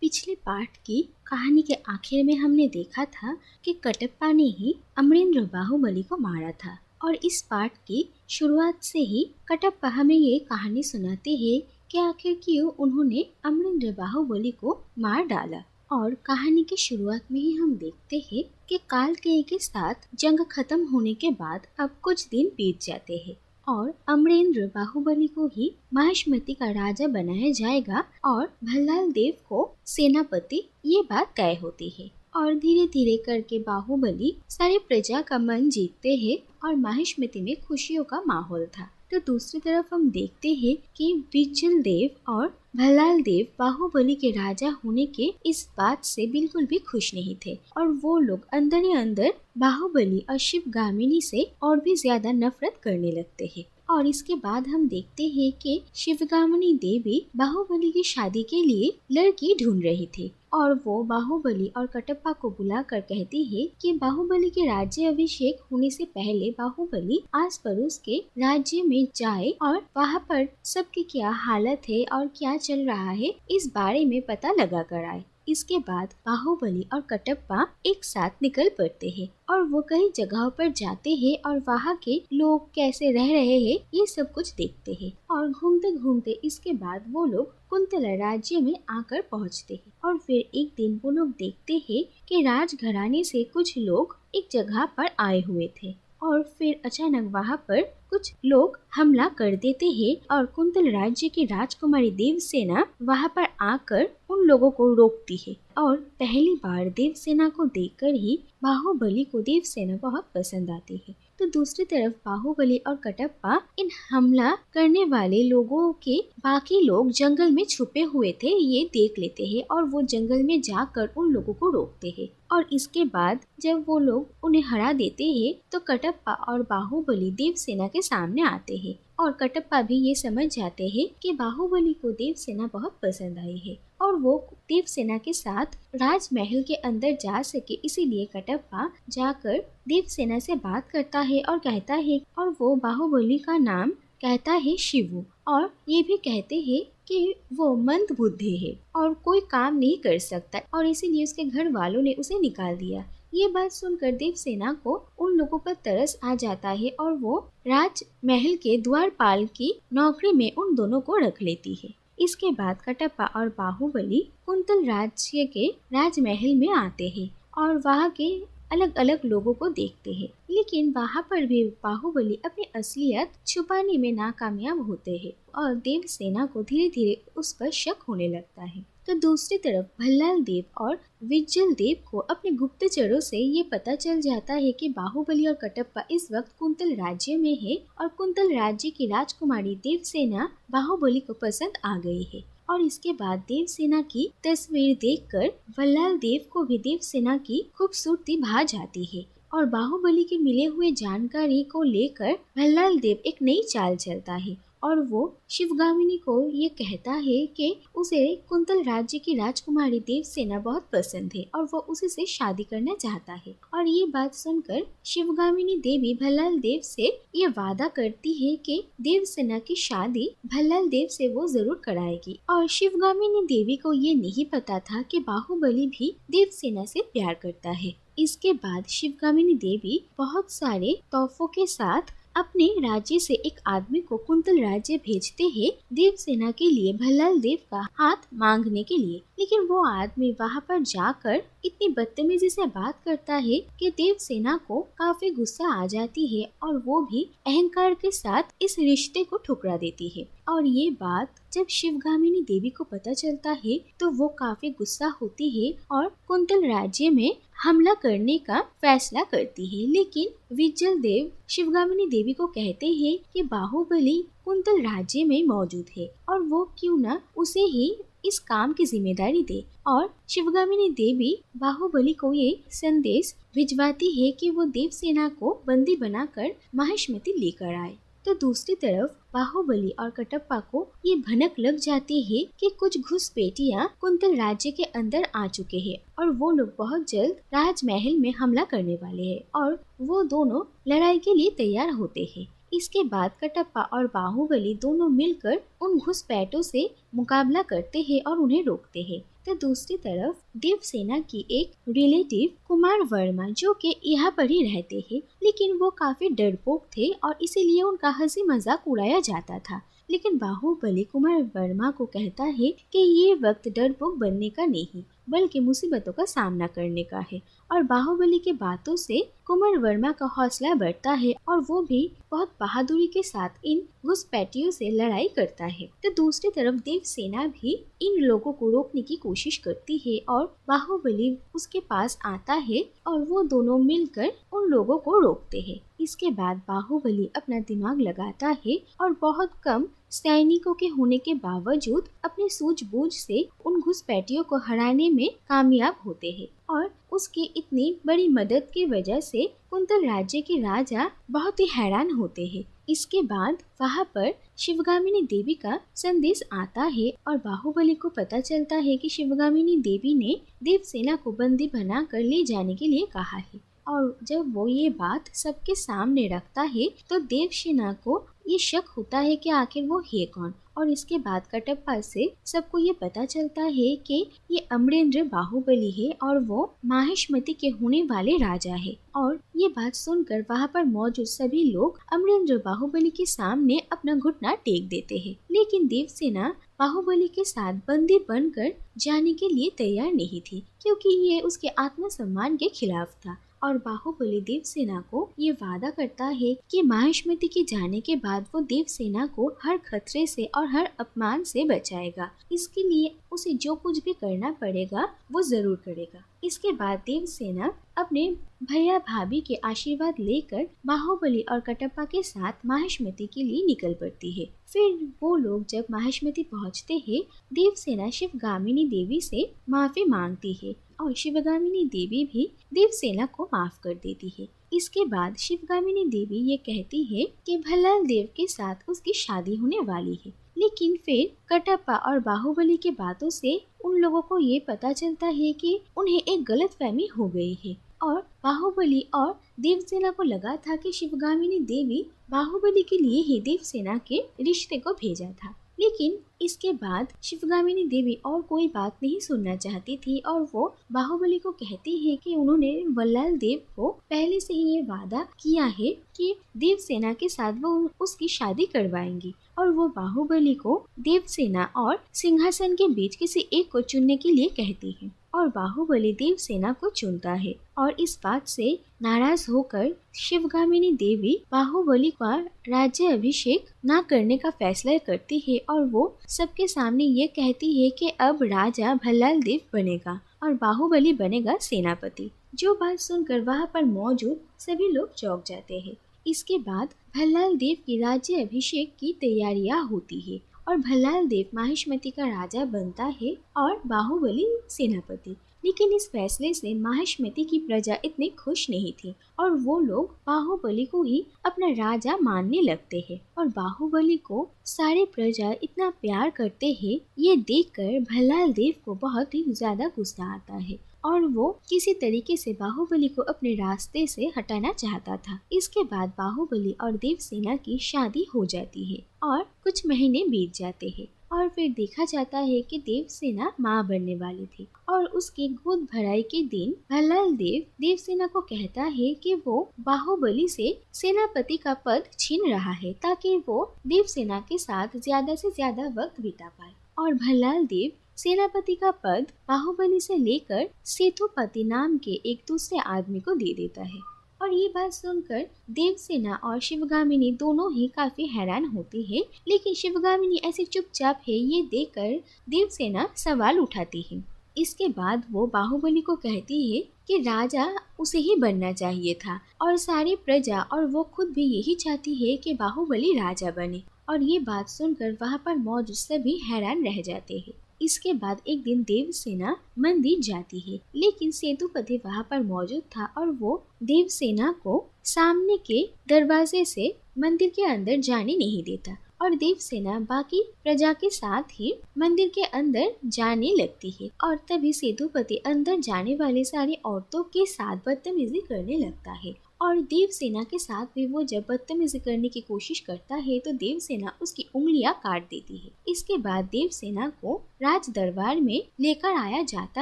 पिछले पार्ट की कहानी के आखिर में हमने देखा था कि कटप्पा ने ही अमरेंद्र बाहुबली को मारा था और इस पार्ट की शुरुआत से ही कटप्पा हमें ये कहानी सुनाते हैं कि आखिर क्यों उन्होंने अमरेंद्र बाहुबली को मार डाला। और कहानी की शुरुआत में ही हम देखते हैं कि कालकेय के साथ जंग खत्म होने के बाद अब कुछ दिन बीत जाते हैं और अमरेंद्र बाहुबली को ही महिष्मति का राजा बनाया जाएगा और भल्लाल देव को सेनापति, ये बात तय होती है। और धीरे धीरे करके बाहुबली सारी प्रजा का मन जीतते हैं और महिष्मति में खुशियों का माहौल था। तो दूसरी तरफ हम देखते हैं कि विज्जल देव और भल्लाल देव बाहुबली के राजा होने के इस बात से बिल्कुल भी खुश नहीं थे और वो लोग अंदर ही अंदर बाहुबली और शिवगामिनी से और भी ज्यादा नफरत करने लगते हैं। और इसके बाद हम देखते हैं कि शिवगामिनी देवी बाहुबली की शादी के लिए लड़की ढूंढ रही थी और वो बाहुबली और कटप्पा को बुलाकर कहती है कि बाहुबली के राज्य अभिषेक होने से पहले बाहुबली आस पड़ोस के राज्य में जाए और वहाँ पर सबकी क्या हालत है और क्या चल रहा है इस बारे में पता लगा कर आए। इसके बाद बाहुबली और कटप्पा एक साथ निकल पड़ते हैं और वो कई जगहों पर जाते हैं और वहाँ के लोग कैसे रह रहे हैं ये सब कुछ देखते हैं। और घूमते घूमते इसके बाद वो लोग कुंतला राज्य में आकर पहुँचते हैं और फिर एक दिन वो लोग देखते हैं कि राजघराने से कुछ लोग एक जगह पर आए हुए थे और फिर अचानक वहाँ पर कुछ लोग हमला कर देते हैं और कुंतल राज्य की राजकुमारी देवसेना वहाँ पर आकर उन लोगों को रोकती है। और पहली बार देवसेना को देखकर ही बाहुबली को देवसेना बहुत पसंद आती है। तो दूसरी तरफ बाहुबली और कटप्पा इन हमला करने वाले लोगों के बाकी लोग जंगल में छुपे हुए थे ये देख लेते हैं और वो जंगल में जाकर उन लोगों को रोकते हैं। और इसके बाद जब वो लोग उन्हें हरा देते हैं तो कटप्पा और बाहुबली देवसेना के सामने आते हैं और कटप्पा भी ये समझ जाते हैं कि बाहुबली को देवसेना बहुत पसंद आई है और वो देवसेना के साथ राजमहल के अंदर जा सके, इसीलिए कटप्पा जाकर देवसेना से बात करता है और कहता है और वो बाहुबली का नाम कहता है शिवू और ये भी कहते हैं कि वो मंद बुद्धि है और कोई काम नहीं कर सकता और इसीलिए उसके घर वालों ने उसे निकाल दिया। ये बात सुनकर देवसेना को उन लोगों पर तरस आ जाता है और वो राजमहल के द्वारपाल की नौकरी में उन दोनों को रख लेती है। इसके बाद कटप्पा और बाहुबली कुंतल राज्य के राजमहल में आते हैं और वहाँ के अलग अलग लोगों को देखते हैं, लेकिन वहाँ पर भी बाहुबली अपनी असलियत छुपाने में नाकामयाब होते हैं और देवसेना को धीरे धीरे उस पर शक होने लगता है। तो दूसरी तरफ भल्लाल देव और विज्जल देव को अपने गुप्तचरों से ये पता चल जाता है कि बाहुबली और कटप्पा इस वक्त कुंतल राज्य में है और कुंतल राज्य की राजकुमारी देवसेना बाहुबली को पसंद आ गई है। और इसके बाद देवसेना की तस्वीर देखकर भल्लाल देव को भी देवसेना की खूबसूरती भा जाती है और बाहुबली के मिले हुए जानकारी को लेकर भल्लाल देव एक नई चाल चलता है और वो शिवगामिनी को ये कहता है कि उसे कुंतल राज्य की राजकुमारी देवसेना बहुत पसंद है और वो उसी से शादी करना चाहता है। और ये बात सुनकर शिवगामिनी देवी भल्लाल देव से ये वादा करती है कि देवसेना की शादी भल्लाल देव से वो जरूर कराएगी। और शिवगामिनी देवी को ये नहीं पता था कि बाहुबली भी देवसेना से प्यार करता है। इसके बाद शिवगामिनी देवी बहुत सारे तोहफों के साथ अपने राज्य से एक आदमी को कुंतल राज्य भेजते हैं देवसेना के लिए भल्लाल देव का हाथ मांगने के लिए, लेकिन वो आदमी वहाँ पर जाकर इतनी बदतमीजी से बात करता है कि देवसेना को काफी गुस्सा आ जाती है और वो भी अहंकार के साथ इस रिश्ते को ठुकरा देती है। और ये बात जब शिवगामिनी देवी को पता चलता है तो वो काफी गुस्सा होती है और कुंतल राज्य में हमला करने का फैसला करती है। लेकिन विज्जल देव शिवगामिनी देवी को कहते हैं कि बाहुबली कुंतल राज्य में मौजूद है और वो क्यों ना उसे ही इस काम की जिम्मेदारी दे। और शिवगामिनी देवी बाहुबली को ये संदेश भिजवाती है कि वो देवसेना को बंदी बनाकर महिष्मति लेकर आए। तो दूसरी तरफ बाहुबली और कटप्पा को ये भनक लग जाती है कि कुछ घुसपैठियां कुंतल राज्य के अंदर आ चुके हैं और वो लोग बहुत जल्द राजमहल में हमला करने वाले हैं और वो दोनों लड़ाई के लिए तैयार होते हैं। इसके बाद कटप्पा और बाहुबली दोनों मिलकर उन घुसपैठों से मुकाबला करते हैं और उन्हें रोकते हैं। तो दूसरी तरफ देवसेना की एक रिलेटिव कुमार वर्मा जो कि यहाँ पर ही रहते हैं, लेकिन वो काफी डरपोक थे और इसीलिए उनका हंसी मजाक उड़ाया जाता था। लेकिन बाहुबली कुमार वर्मा को कहता है कि ये वक्त डरपोक बनने का नहीं बल्कि मुसीबतों का सामना करने का है। और बाहुबली के बातों से कुमार वर्मा का हौसला बढ़ता है और वो भी बहुत बहादुरी के साथ इन घुसपैठियों से लड़ाई करता है। तो दूसरी तरफ देवसेना भी इन लोगों को रोकने की कोशिश करती है और बाहुबली उसके पास आता है और वो दोनों मिलकर उन लोगों को रोकते हैं। इसके बाद बाहुबली अपना दिमाग लगाता है और बहुत कम सैनिकों के होने के बावजूद अपनी सूझबूझ से उन घुसपैठियों को हराने में कामयाब होते हैं। और उसकी इतनी बड़ी मदद की वजह से कुंतल राज्य के राजा बहुत ही हैरान होते हैं। इसके बाद वहाँ पर शिवगामिनी देवी का संदेश आता है और बाहुबली को पता चलता है कि शिवगामिनी देवी ने देवसेना को बंदी बनाकर ले जाने के लिए कहा है। और जब वो ये बात सबके सामने रखता है तो देवसेना को ये शक होता है कि आखिर वो है कौन। और इसके बाद कटप्पा से सबको ये पता चलता है कि ये अमरेंद्र बाहुबली है और वो माहिष्मति के होने वाले राजा है। और ये बात सुनकर वहाँ पर मौजूद सभी लोग अमरेंद्र बाहुबली के सामने अपना घुटना टेक देते हैं। लेकिन देवसेना बाहुबली के साथ बंदी बनकर जाने के लिए तैयार नहीं थी क्योंकि ये उसके आत्मसम्मान के खिलाफ था। और बाहुबली देवसेना को ये वादा करता है कि माहिष्मति के जाने के बाद वो देवसेना को हर खतरे से और हर अपमान से बचाएगा। इसके लिए उसे जो कुछ भी करना पड़ेगा वो जरूर करेगा। इसके बाद देवसेना अपने भैया भाभी के आशीर्वाद लेकर बाहुबली और कटप्पा के साथ माहिष्मति के लिए निकल पड़ती है। फिर वो लोग जब माहिष्मति पहुंचते हैं, देवसेना शिवगामिनी देवी से माफी मांगती है और शिवगामिनी देवी भी देवसेना को माफ कर देती है। इसके बाद शिवगामिनी देवी ये कहती है कि भल्लाल देव के साथ उसकी शादी होने वाली है। लेकिन फिर कटप्पा और बाहुबली के बातों से उन लोगों को ये पता चलता है कि उन्हें एक गलतफहमी हो गई है और बाहुबली और देवसेना को लगा था कि शिवगामिनी देवी बाहुबली के लिए ही देवसेना के रिश्ते को भेजा था। लेकिन इसके बाद शिवगामिनी देवी और कोई बात नहीं सुनना चाहती थी और वो बाहुबली को कहती है कि उन्होंने भल्लाल देव को पहले से ही ये वादा किया है कि देवसेना के साथ वो उसकी शादी करवाएंगी। और वो बाहुबली को देवसेना और सिंहासन के बीच किसी एक को चुनने के लिए कहती है और बाहुबली देवसेना को चुनता है। और इस बात से नाराज होकर शिवगामिनी देवी बाहुबली का राज्य अभिषेक न करने का फैसला करती है और वो सबके सामने ये कहती है कि अब राजा भल्लाल देव बनेगा और बाहुबली बनेगा सेनापति। जो बात सुनकर वहाँ पर मौजूद सभी लोग चौंक जाते हैं। इसके बाद भल्लाल देव की राज्य अभिषेक की तैयारियां होती है और भल्लाल देव माहिष्मति का राजा बनता है और बाहुबली सेनापति। लेकिन इस फैसले से माहिष्मति की प्रजा इतनी खुश नहीं थी और वो लोग बाहुबली को ही अपना राजा मानने लगते हैं। और बाहुबली को सारे प्रजा इतना प्यार करते हैं, ये देखकर भल्लाल देव को बहुत ही ज्यादा गुस्सा आता है और वो किसी तरीके से बाहुबली को अपने रास्ते से हटाना चाहता था। इसके बाद बाहुबली और देवसेना की शादी हो जाती है और कुछ महीने बीत जाते हैं और फिर देखा जाता है कि देवसेना माँ बनने वाली थी। और उसके गोद भराई के दिन भल्लाल देव देवसेना को कहता है कि वो बाहुबली से सेनापति का पद छीन रहा है ताकि वो देवसेना के साथ ज्यादा से ज्यादा वक्त बिता पाए। और भल्लाल देव सेनापति का पद बाहुबली से लेकर सेतुपति नाम के एक दूसरे आदमी को दे देता है। और ये बात सुनकर देवसेना और शिवगामिनी दोनों ही काफी हैरान होती है। लेकिन शिवगामिनी ऐसे चुपचाप है ये देखकर देवसेना सवाल उठाती है। इसके बाद वो बाहुबली को कहती है कि राजा उसे ही बनना चाहिए था और सारी प्रजा और वो खुद भी यही चाहती है कि बाहुबली राजा बने। और ये बात सुनकर वहाँ पर मौजूद सभी हैरान रह जाते हैं। इसके बाद एक दिन देवसेना मंदिर जाती है, लेकिन सेतुपति वहाँ पर मौजूद था और वो देवसेना को सामने के दरवाजे से मंदिर के अंदर जाने नहीं देता और देवसेना बाकी प्रजा के साथ ही मंदिर के अंदर जाने लगती है। और तभी सेतुपति अंदर जाने वाली सारी औरतों के साथ बदतमीजी करने लगता है और देवसेना के साथ भी वो जब बदतमीजी करने की कोशिश करता है तो देवसेना उसकी उंगलियां काट देती है। इसके बाद देवसेना को राज दरबार में लेकर आया जाता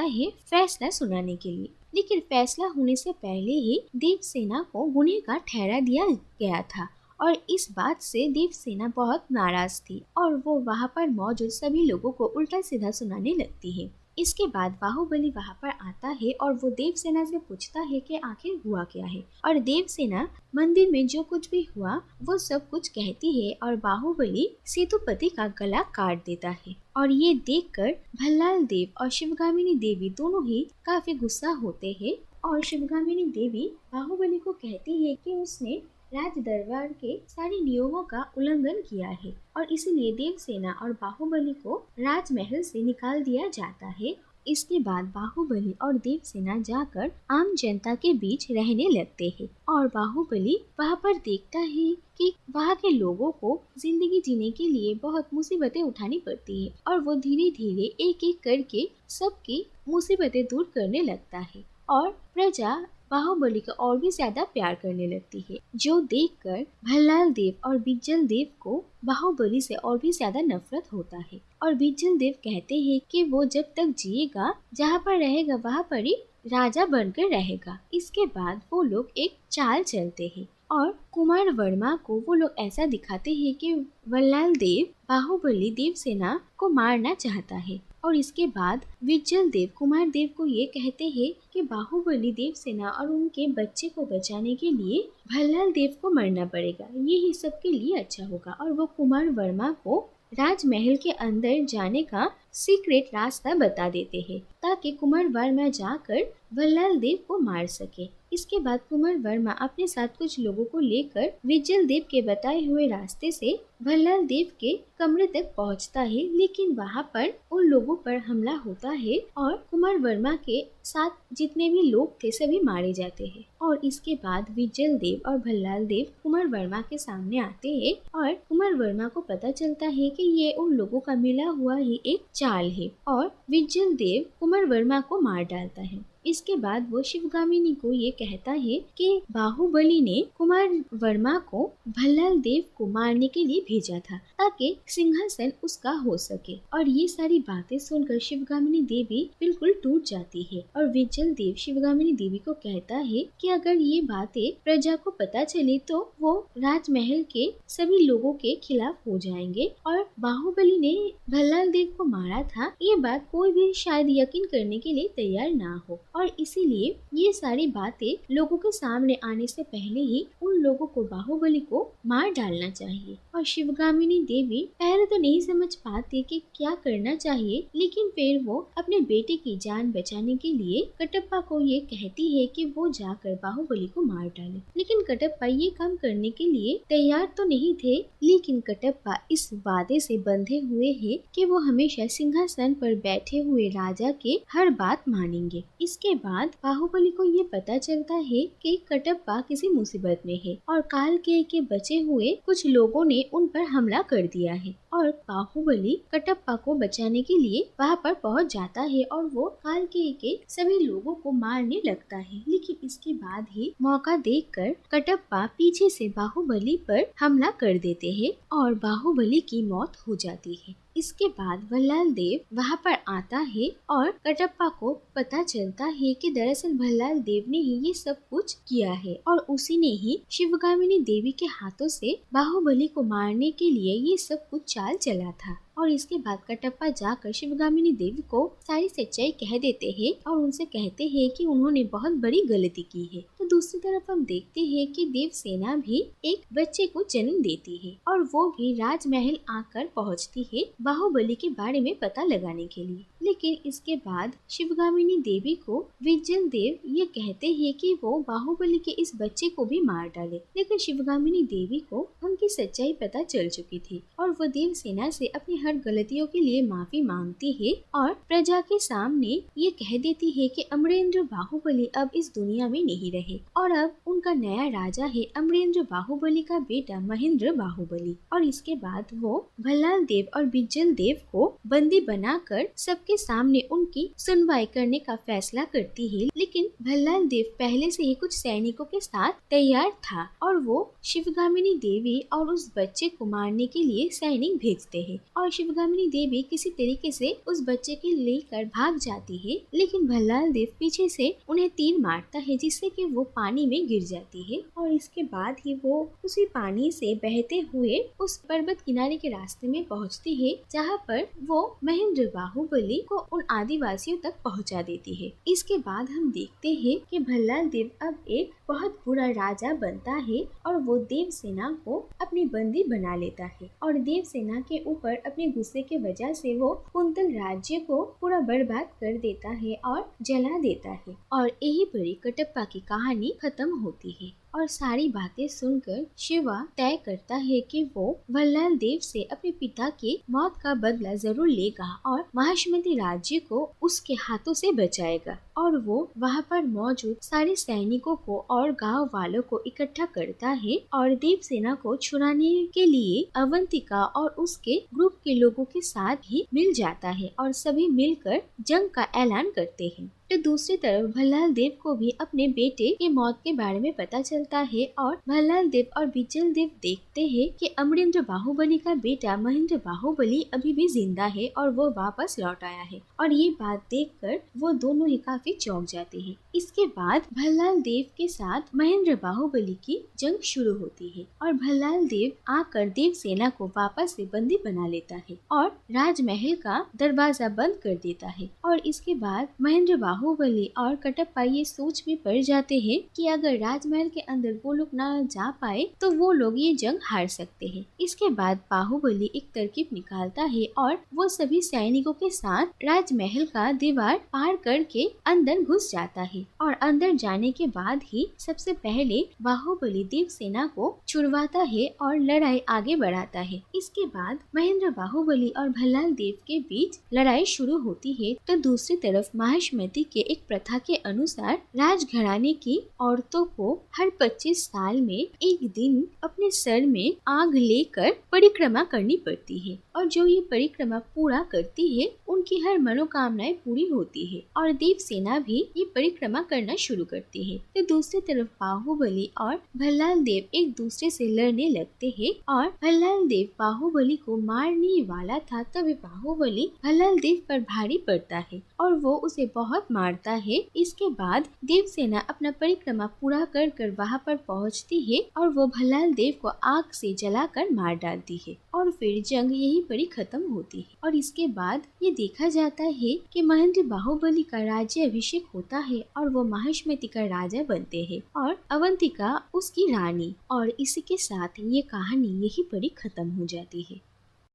है फैसला सुनाने के लिए, लेकिन फैसला होने से पहले ही देवसेना को गुनहगार ठहरा दिया गया था और इस बात से देवसेना बहुत नाराज थी और वो वहाँ पर मौजूद सभी लोगों को उल्टा सीधा सुनाने लगती है। इसके बाद बाहुबली वहाँ पर आता है और वो देवसेना से पूछता है कि आखिर हुआ क्या है, और देवसेना मंदिर में जो कुछ भी हुआ वो सब कुछ कहती है और बाहुबली सेतुपति का गला काट देता है। और ये देखकर भल्लाल देव और शिवगामिनी देवी दोनों ही काफी गुस्सा होते हैं और शिवगामिनी देवी बाहुबली को कहती है कि उसने राज दरबार के सारे नियमों का उल्लंघन किया है और इसीलिए देवसेना और बाहुबली को राजमहल से निकाल दिया जाता है। इसके बाद बाहुबली और देवसेना जाकर आम जनता के बीच रहने लगते हैं और बाहुबली वहाँ पर देखता है कि वहाँ के लोगों को जिंदगी जीने के लिए बहुत मुसीबतें उठानी पड़ती है और वो धीरे धीरे एक एक करके सबकी मुसीबतें दूर करने लगता है और प्रजा बाहुबली को और भी ज्यादा प्यार करने लगती है, जो देखकर भल्लाल देव और बिज्जल देव को बाहुबली से और भी ज्यादा नफरत होता है। और बिज्जल देव कहते हैं कि वो जब तक जिएगा जहाँ पर रहेगा वहाँ पर ही राजा बनकर रहेगा। इसके बाद वो लोग एक चाल चलते हैं और कुमार वर्मा को वो लोग ऐसा दिखाते हैं कि भल्लाल देव बाहुबली देवसेना को मारना चाहता है और इसके बाद बिज्जल देव कुमार देव को ये कहते हैं कि बाहुबली देवसेना और उनके बच्चे को बचाने के लिए भल्लाल देव को मरना पड़ेगा, यही सबके लिए अच्छा होगा। और वो कुमार वर्मा को राजमहल के अंदर जाने का सीक्रेट रास्ता बता देते हैं ताकि कुमार वर्मा जाकर भल्लाल देव को मार सके। इसके बाद कुमार वर्मा अपने साथ कुछ लोगों को लेकर बिज्जल देव के बताए हुए रास्ते से भल्लाल देव के कमरे तक पहुंचता है, लेकिन वहां पर उन लोगों पर हमला होता है और कुमार वर्मा के साथ जितने भी लोग थे सभी मारे जाते हैं। और इसके बाद बिज्जल देव और भल्लाल देव कुमार वर्मा के सामने आते हैं और कुमार वर्मा को पता चलता है कि ये उन लोगों का मिला हुआ ही एक चाल है और बिज्जल देव कुमार वर्मा को मार डालता है। इसके बाद वो शिवगामिनी को ये कहता है कि बाहुबली ने कुमार वर्मा को भल्लाल देव को मारने के लिए भेजा था ताकि सिंहासन उसका हो सके। और ये सारी बातें सुनकर शिवगामिनी देवी बिल्कुल टूट जाती है और बिज्जल देव शिवगामिनी देवी को कहता है कि अगर ये बातें प्रजा को पता चली तो वो राजमहल के सभी लोगों के खिलाफ हो जाएंगे और बाहुबली ने भल्लाल देव को मारा था ये बात कोई भी शायद यकीन करने के लिए तैयार ना हो और इसीलिए ये सारी बातें लोगों के सामने आने से पहले ही उन लोगों को बाहुबली को मार डालना चाहिए। और शिवगामिनी देवी पहले तो नहीं समझ पाती कि क्या करना चाहिए, लेकिन फिर वो अपने बेटे की जान बचाने के लिए कटप्पा को ये कहती है कि वो जाकर बाहुबली को मार डाले। लेकिन कटप्पा ये काम करने के लिए तैयार तो नहीं थे, लेकिन कटप्पा इस वादे से बंधे हुए है कि वो हमेशा सिंहासन पर बैठे हुए राजा के हर बात मानेंगे। इसके बाद बाहुबली को ये पता चलता है कि कटप्पा किसी मुसीबत में है और काल के बचे हुए कुछ लोगों ने उन पर हमला कर दिया है और बाहुबली कटप्पा को बचाने के लिए वहाँ पर पहुँच जाता है और वो काल के सभी लोगों को मारने लगता है। लेकिन इसके बाद ही मौका देखकर कटप्पा पीछे से बाहुबली पर हमला कर देते हैं और बाहुबली की मौत हो जाती है। इसके बाद भल्लाल देव वहाँ पर आता है और कटप्पा को पता चलता है कि दरअसल भल्लाल देव ने ही ये सब कुछ किया है और उसी ने ही शिवगामिनी देवी के हाथों से बाहुबली को मारने के लिए ये सब कुछ चाल चला था। और इसके बाद कटप्पा जाकर शिवगामिनी देवी को सारी सच्चाई कह देते हैं और उनसे कहते हैं कि उन्होंने बहुत बड़ी गलती की है। तो दूसरी तरफ हम देखते हैं कि देवसेना भी एक बच्चे को जन्म देती है और वो भी राजमहल आकर पहुंचती है बाहुबली के बारे में पता लगाने के लिए। लेकिन इसके बाद शिवगामिनी देवी को बिज्जल देव ये कहते हैं कि वो बाहुबली के इस बच्चे को भी मार डाले, लेकिन शिवगामिनी देवी को उनकी सच्चाई पता चल चुकी थी और वो देवसेना से अपनी हर गलतियों के लिए माफी मांगती है और प्रजा के सामने ये कह देती है कि अमरेंद्र बाहुबली अब इस दुनिया में नहीं रहे है और अब उनका नया राजा है अमरेंद्र बाहुबली का बेटा महेंद्र बाहुबली। और इसके बाद वो भल्लाल देव और बिज्जल देव को बंदी बनाकर सबके सामने उनकी सुनवाई करने का फैसला करती है। लेकिन भल्लाल देव पहले से ही कुछ सैनिकों के साथ तैयार था और वो शिवगामिनी देवी और उस बच्चे को मारने के लिए सैनिक भेजते हैं और शिवगामिनी देवी किसी तरीके से उस बच्चे के लेकर भाग जाती है। लेकिन भल्लाल देव पीछे से उन्हें तीर मारता है जिससे कि वो पानी में गिर जाती है और इसके बाद ही वो उसी पानी से बहते हुए उस पर्वत किनारे के रास्ते में पहुंचती है जहाँ पर वो महेंद्र बाहुबली को उन आदिवासियों तक पहुंचा देती है। इसके बाद हम देखते हैं कि भल्लाल देव अब एक बहुत बुरा राजा बनता है और वो देवसेना को अपनी बंदी बना लेता है और देवसेना के ऊपर अपने गुस्से के वजह से वो कुंतल राज्य को पूरा बर्बाद कर देता है और जला देता है। और यही पर कटप्पा की कहानी खत्म होती है और सारी बातें सुनकर शिवा तय करता है कि वो भल्लाल देव से अपने पिता की मौत का बदला जरूर लेगा और महाश्मती राज्य को उसके हाथों से बचाएगा। और वो वहाँ पर मौजूद सारे सैनिकों को और गांव वालों को इकट्ठा करता है और देवसेना को छुड़ाने के लिए अवंतिका और उसके ग्रुप के लोगों के साथ ही मिल जाता है और सभी मिलकर जंग का ऐलान करते हैं। तो दूसरी तरफ भल्लाल देव को भी अपने बेटे की मौत के बारे में पता चलता है और भल्लाल देव और बिज्जल देव देखते हैं कि अमरेंद्र बाहुबली का बेटा महेंद्र बाहुबली अभी भी जिंदा है और वो वापस लौट आया है और ये बात देखकर वो दोनों ही काफी चौंक जाते हैं। इसके बाद भल्लाल देव के साथ महेंद्र बाहुबली की जंग शुरू होती है और भल्लाल देव आकर देवसेना को वापस से बंदी बना लेता है और राजमहल का दरवाजा बंद कर देता है। और इसके बाद महेंद्र बाहुबली और कटप्पा ये सोच में पड़ जाते हैं कि अगर राजमहल के अंदर वो लोग ना जा पाए तो वो लोग ये जंग हार सकते हैं। इसके बाद बाहुबली एक तरकीब निकालता है और वो सभी सैनिकों के साथ राजमहल का दीवार पार करके अंदर घुस जाता है और अंदर जाने के बाद ही सबसे पहले बाहुबली देवसेना को छुड़वाता है और लड़ाई आगे बढ़ाता है। इसके बाद महेंद्र बाहुबली और भल्लाल देव के बीच लड़ाई शुरू होती है। तो दूसरी तरफ महाश्मती के एक प्रथा के अनुसार राजघराने की औरतों को हर 25 साल में एक दिन अपने सर में आग लेकर परिक्रमा करनी पड़ती है और जो ये परिक्रमा पूरा करती है उनकी हर मनोकामनाएं पूरी होती है और देवसेना भी ये परिक्रमा करना शुरू करती है। तो दूसरी तरफ बाहुबली और भल्लाल देव एक दूसरे से लड़ने लगते हैं और भल्लाल देव बाहुबली को मारने वाला था तभी बाहुबली भल्लाल देव पर भारी पड़ता है और वो उसे बहुत मारता है। इसके बाद देवसेना अपना परिक्रमा पूरा कर वहाँ पर पहुँचती है और वो भल्लाल देव को आग से जलाकर मार डालती है और फिर जंग यहीं पर ही खत्म होती है। और इसके बाद ये देखा जाता है कि महेंद्र बाहुबली का राज्य अभिषेक होता है और वो महाश्मती का राजा बनते हैं और अवंतिका उसकी रानी। और इसी के साथ ये कहानी यहीं पर ही खत्म हो जाती है।